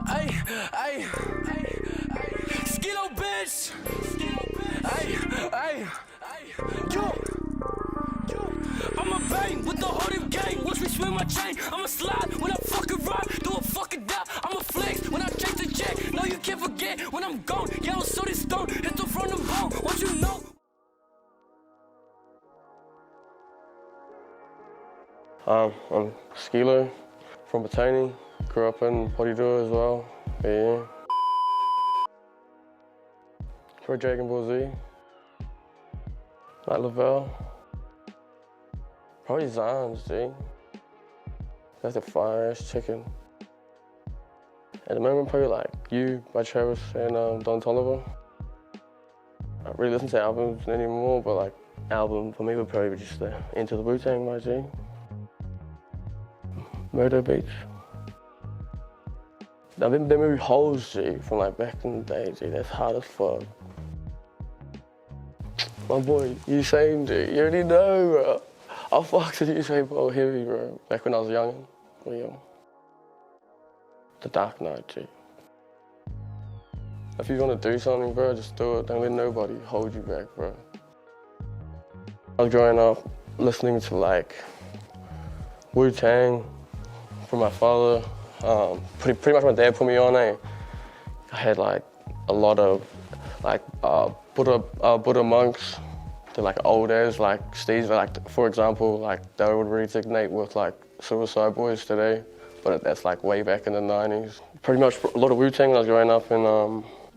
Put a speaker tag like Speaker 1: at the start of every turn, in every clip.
Speaker 1: Ay, Skilo, bitch. Ay, yo. I'ma bang with the whole gang. Once we swing my chain, I'ma slide when I fucking ride. Do a fucking die, I'ma flex when I chase the check. No, you can't forget when I'm gone. Yellow soda stone, hit the front of bone. What you know?
Speaker 2: I'm Skilo from Botany. Grew up in Porirua as well. Yeah. For Dragon Ball Z. Like Lavelle. Probably Zion's, G. That's the fire-ass chicken. At the moment, probably like You by Travis and Don Toliver. I don't really listen to albums anymore, but like album for me would probably be just Into the Wu-Tang by G. Murder Beats. Now them movie Holes, G, from like back in the day, G, that's hard as fuck. My boy, Usain, G, you already know, bro. I fucked with Usain Bolt heavy, bro, back when I was young. The Dark Knight, G. If you want to do something, bro, just do it. Don't let nobody hold you back, bro. I was growing up listening to like Wu-Tang from my father. Pretty much my dad put me on it. I had like a lot of like Buddha monks. They're like old as like Steve's, like for example, like they would resonate with like Suicide Boys today, but that's like way back in the 90s. Pretty much a lot of Wu-Tang when I was growing up in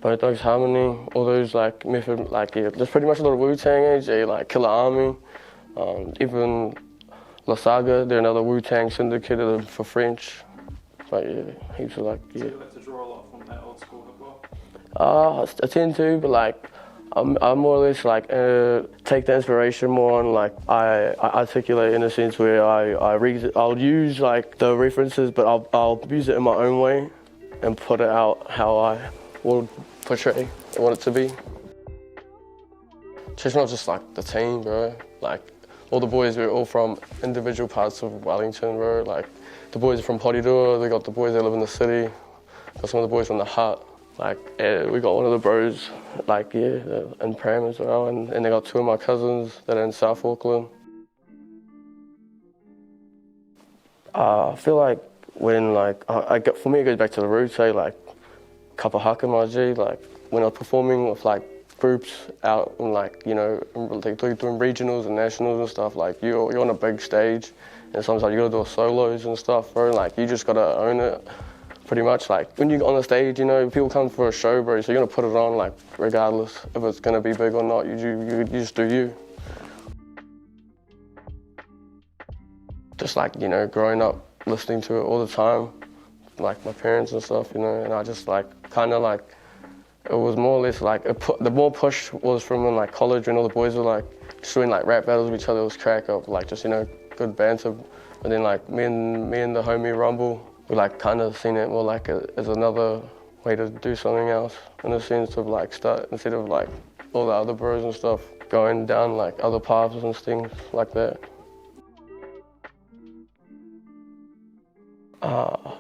Speaker 2: Bone Thugs Harmony, all those like method, like yeah, there's pretty much a lot of Wu-Tang age, like Killer Army, even La Saga, they're another Wu-Tang syndicate for French. But yeah, heaps of like, yeah.
Speaker 3: So you like to draw a lot from that old school hip-hop?
Speaker 2: I tend to, but like, I more or less like take the inspiration more on like, I articulate in a sense where I'll use like the references, but I'll use it in my own way and put it out how I would portray I want it to be. It's not just like the team, bro. Like, all the boys, we're all from individual parts of Wellington, bro. Like, the boys are from Porirua, they got the boys that live in the city, got some of the boys from the hut. Like, yeah, we got one of the bros, like, yeah, in Pram as well, and they got two of my cousins that are in South Auckland. I feel like when, like, for me it goes back to the roots, like, Kapa Haka Maji, like, when I was performing with, like, groups out in, like, you know, like doing regionals and nationals and stuff, like, you're on a big stage, and sometimes you gotta do solos and stuff, bro, like, you just gotta own it, pretty much. Like, when you're on the stage, you know, people come for a show, bro, so you're gonna put it on, like, regardless if it's gonna be big or not, you just do you. Just like, you know, growing up, listening to it all the time, like my parents and stuff, you know, and I just like, kind of like, it was more or less like, the more push was from in like college when all the boys were like, just doing like rap battles with each other, it was crack up, like just, you know, good banter. And then like me and the homie Rumble, we like kind of seen it more like as another way to do something else, in the sense of like start, instead of like all the other bros and stuff, going down like other paths and things like that.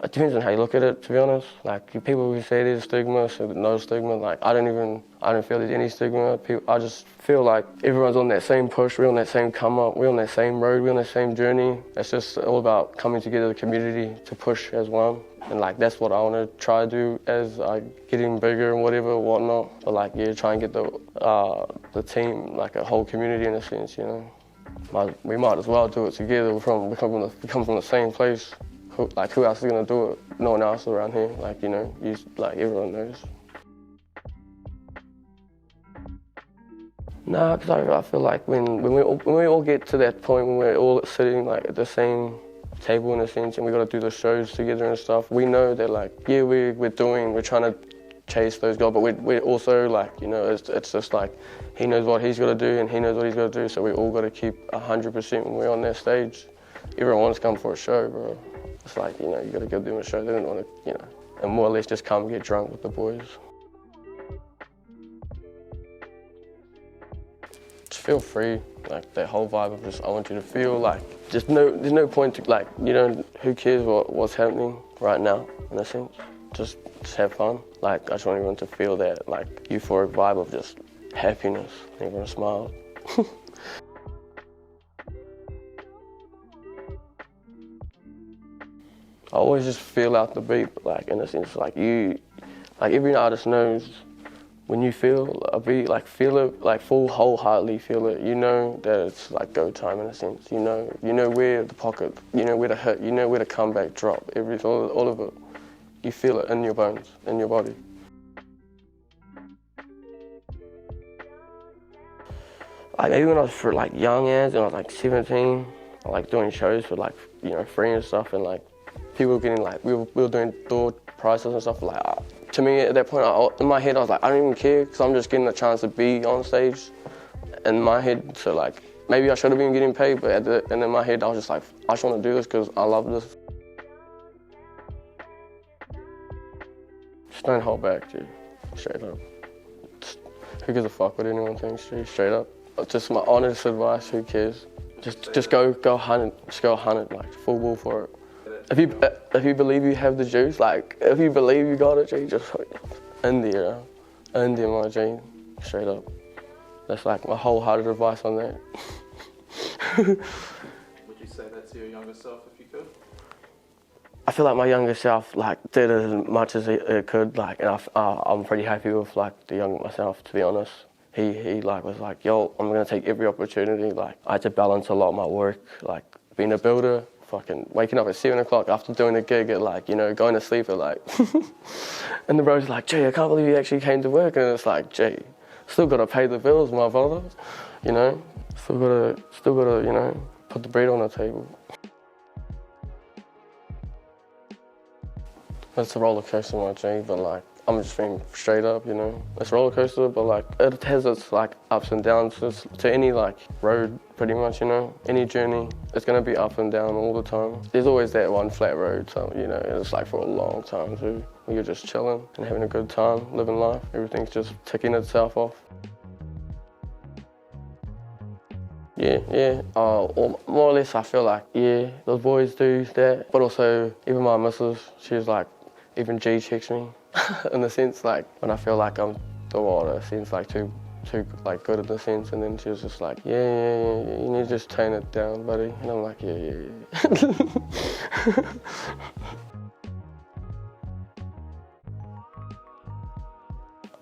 Speaker 2: It depends on how you look at it, to be honest. Like, people who say there's stigma, so no stigma, like, I don't feel there's any stigma. I just feel like everyone's on that same push, we're on that same come up, we're on that same road, we're on that same journey. It's just all about coming together as a community to push as one. And like, that's what I want to try to do as getting bigger and whatever, whatnot. But like, yeah, try and get the team, like a whole community in a sense, you know. We might as well do it together. We come from the same place. Like, who else is gonna do it? No one else around here. Like, you know, like everyone knows. Nah, because I feel like when we all get to that point when we're all sitting like at the same table in a sense, and we got to do the shows together and stuff, we know that like, yeah, we're trying to chase those goals, but we're also like, you know, it's just like, he knows what he's got to do and he knows what he's got to do, so we all got to keep 100% when we're on that stage. Everyone wants to come for a show, bro. It's like, you know, you got to give them a show. They don't want to, you know, and more or less just come get drunk with the boys. Just feel free, like that whole vibe of just, I want you to feel like, there's no point to like, you don't who cares what's happening right now, in a sense. Just have fun. Like, I just want everyone to feel that, like, euphoric vibe of just happiness. Everyone smiles. I always just feel out the beat, like, in a sense, like every artist knows when you feel a beat, like, feel it, like, wholeheartedly feel it, you know that it's, like, go time, in a sense. You know where the pocket, you know where to hit, you know where to come back, drop, all of it. You feel it in your bones, in your body. Like, maybe when I was like young as, and I was like 17, I like doing shows for like, you know, free and stuff, and like people were getting like, we were doing door prizes and stuff. Like, to me at that point, in my head, I was like, I don't even care, because I'm just getting a chance to be on stage. In my head, so like, maybe I should have been getting paid, but and in my head, I was just like, I just want to do this because I love this. Just don't hold back, dude. Straight up. Who gives a fuck what anyone thinks, dude? Straight up. Just my honest advice, who cares? Just go hunt it. Just go hunt it, like, full ball for it. If you believe you have the juice, like, if you believe you got it, G, just in there, my G, straight up. That's like my wholehearted advice on that.
Speaker 3: Would you say that to your younger self if you could?
Speaker 2: I feel like my younger self, like, did as much as it could, like, and I'm pretty happy with, like, the younger myself, to be honest. He like was like, yo, I'm gonna take every opportunity. Like, I had to balance a lot of my work, like being a builder, fucking waking up at 7 o'clock after doing a gig at, like, you know, going to sleep at like, and the bro's like, Jay, I can't believe you actually came to work. And it's like, Jay, still gotta pay the bills, my brother, you know, still gotta, you know, put the bread on the table. It's a roller coaster, my G, but like, I'm just being straight up, you know. It's a roller coaster, but like, it has its like ups and downs to any like road, pretty much, you know. Any journey, it's gonna be up and down all the time. There's always that one flat road, so, you know, it's like for a long time too. You're just chilling and having a good time, living life. Everything's just ticking itself off. Yeah. More or less, I feel like, yeah, those boys do that. But also, even my missus, she's like, even G checks me. In the sense, like, when I feel like I'm the water, seems like too like good in the sense, and then she was just like, yeah, you need to just tone it down, buddy. And I'm like, yeah.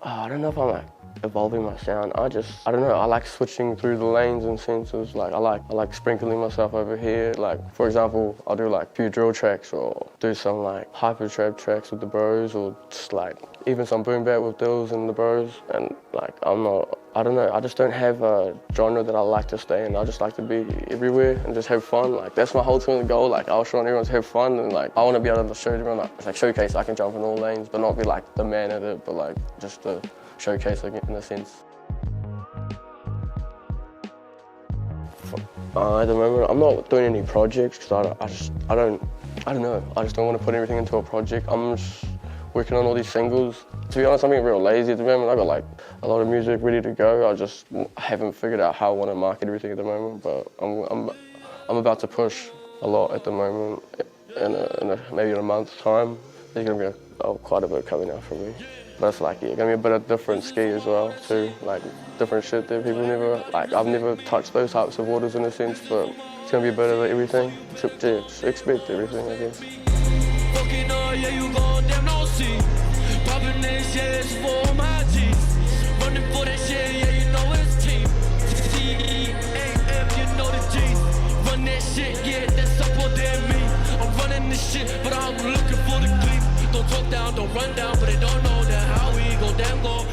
Speaker 2: I don't know if I'm like evolving my sound. I don't know, I like switching through the lanes and senses. Like, I like sprinkling myself over here. Like, for example, I'll do like a few drill tracks, or do some like hyper trap tracks with the bros, or just like even some boom bap with Dills and the bros. And like, I don't know, I just don't have a genre that I like to stay in. I just like to be everywhere and just have fun. Like, that's my whole ultimate goal. Like, I just want everyone to have fun, and like, I want to be able to show everyone, like showcase I can jump in all lanes, but not be like the man at it, but like just to showcase it in a sense. At the moment, I'm not doing any projects because I don't know. I just don't want to put everything into a project. I'm just working on all these singles. To be honest, I'm being real lazy at the moment. I got like a lot of music ready to go. I just haven't figured out how I want to market everything at the moment. But I'm about to push a lot at the moment. Maybe in a month's time, there's gonna be quite a bit coming out from me. But it's like, yeah, gonna be a bit of different ski as well too, like different shit that people never, like, I've never touched those types of waters in a sense, but it's gonna be a bit of everything. So, yeah, just expect everything, I guess.
Speaker 1: Fucking all, yeah, you gon' damn no see. Poppin' this, yeah, it's for my G's. Running for that shit, yeah, you know it's team. T-E-A-F, you know the G's. Run that shit, yeah, that's up on damn me. I'm running this shit, but I'm looking for the clip. Don't talk down, don't run down, but they don't know that how we go damn go.